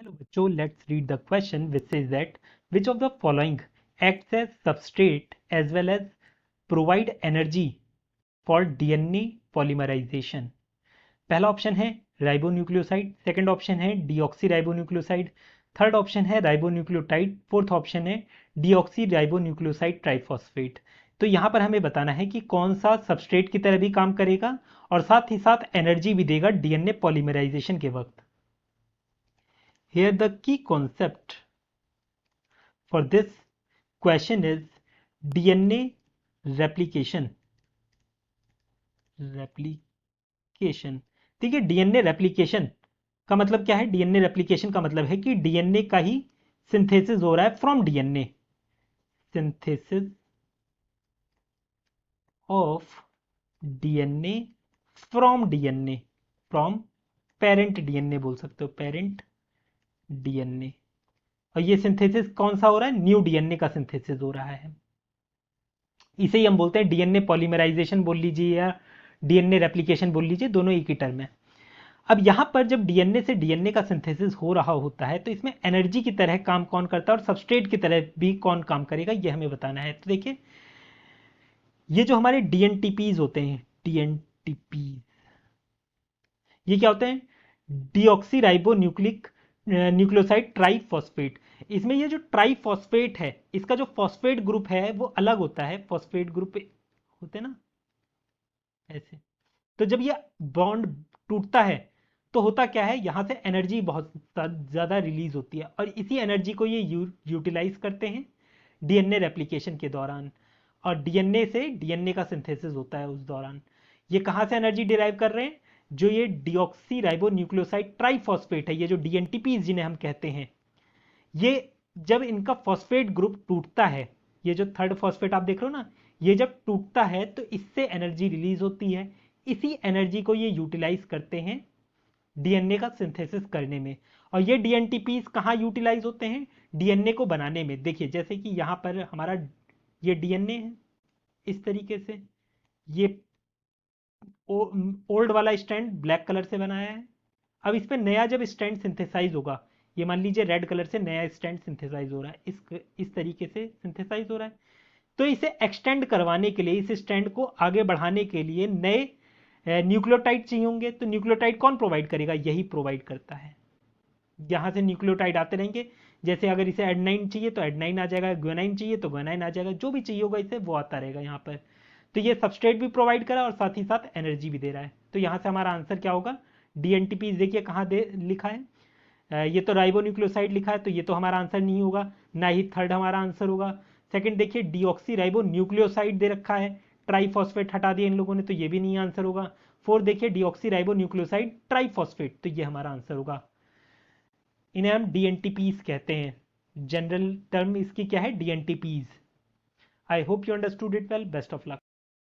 Hello बच्चों, let's read the question which says that which of the following acts as substrate as well as provide energy for DNA polymerization। पहला option है ribonucleoside, second option है deoxy ribonucleoside, third option है ribonucleotide, fourth option है deoxy ribonucleoside triphosphate. तो यहाँ पर हमें बताना है कि कौन सा सबस्ट्रेट की तरह भी काम करेगा और साथ ही साथ एनर्जी भी देगा डीएनए पॉलीमराइजेशन के वक्त। Here the key concept for this question is DNA replication। replication ठीक है, डीएनए रेप्लिकेशन का मतलब क्या है? डीएनए रेप्लिकेशन का मतलब है कि डीएनए का ही सिंथेसिस हो रहा है from DNA, synthesis of DNA from DNA, from parent DNA बोल सकते हो, पेरेंट डीएनए। और ये सिंथेसिस कौन सा हो रहा है? न्यू डीएनए का सिंथेसिस हो रहा है। इसे ही हम बोलते हैं डीएनए पॉलीमराइजेशन बोल लीजिए या डीएनए रेप्लिकेशन बोल लीजिए, दोनों एक ही टर्म है। अब यहां पर जब डीएनए से डीएनए का सिंथेसिस हो रहा होता है तो इसमें एनर्जी की तरह काम कौन करता है और सबस्ट्रेट की तरह भी कौन काम करेगा, यह हमें बताना है। तो देखिए, ये जो हमारे डीएनटीपीज होते हैं, डीएनटीपीज ये क्या होते हैं? Deoxy ribo nucleoside triphosphate. इसमें ये जो ट्राइफॉस्फेट है, इसका जो फॉस्फेट ग्रुप है वो अलग होता है। फॉस्फेट ग्रुप होते हैं ना ऐसे। तो जब ये बॉन्ड टूटता है तो होता क्या है, यहां से एनर्जी बहुत ज्यादा रिलीज होती है और इसी एनर्जी को ये यूटिलाइज करते हैं डीएनए रेप्लिकेशन के दौरान। और डीएनए से डीएनए का सिंथेसिस होता है उस दौरान। ये कहां से एनर्जी डिराइव कर रहे हैं? जो ये डीऑक्सी राइबो न्यूक्लियोसाइड ट्राइफॉस्फेट है, ये जो डीएनटीपीज जिन्हें हम कहते हैं, ये जब इनका फॉस्फेट ग्रुप टूटता है, ये जो थर्ड फॉस्फेट आप देख रहे हो ना, ये जब टूटता है तो इससे एनर्जी रिलीज होती है। इसी एनर्जी को ये यूटिलाइज करते हैं डीएनए का सिंथेसिस करने में। और ये डीएनटीपीज कहाँ यूटिलाइज होते हैं? डीएनए को बनाने में। देखिए, जैसे कि यहां पर हमारा ये डीएनए है इस तरीके से, ये ओल्ड वाला स्ट्रैंड ब्लैक कलर से बनाया है। अब इस पे नया जब स्ट्रैंड सिंथेसाइज होगा, ये मान लीजिए रेड कलर से नया स्ट्रैंड सिंथेसाइज हो रहा है, इस तरीके से सिंथेसाइज हो रहा है। तो इसे एक्सटेंड करवाने के लिए, इस स्ट्रैंड को आगे बढ़ाने के लिए नए न्यूक्लियोटाइड चाहिए होंगे। तो न्यूक्लियोटाइड कौन प्रोवाइड करेगा? यही प्रोवाइड करता है। यहां से न्यूक्लियोटाइड आते रहेंगे। जैसे अगर इसे एडेनाइन चाहिए तो एडेनाइन आ जाएगा, ग्वानाइन चाहिए तो ग्वानाइन आ जाएगा, जो भी चाहिए होगा इसे वो आता रहेगा यहाँ पर। तो ये सबस्ट्रेट भी प्रोवाइड करा और साथ ही साथ एनर्जी भी दे रहा है। तो यहाँ से हमारा आंसर क्या होगा? डीएनटीपी देखिए कहाँ दे लिखा है, ये तो राइबोन्यूक्लियोसाइड लिखा है, तो ये तो हमारा आंसर नहीं होगा, ना ही थर्ड हमारा आंसर होगा। सेकंड देखिए, डीऑक्सी राइबोन्यूक्लियोसाइड दे रखा है, ट्राइफॉस्फेट हटा दिया इन लोगों ने, तो ये भी नहीं आंसर होगा। फोर्थ देखिए, डीऑक्सी राइबोन्यूक्लियोसाइड ट्राइफॉस्फेट, तो ये हमारा आंसर होगा। इन्हें हम डीएनटीपीज कहते हैं। जनरल टर्म इसकी क्या है? DNTPs. I hope you understood it well. Best of luck.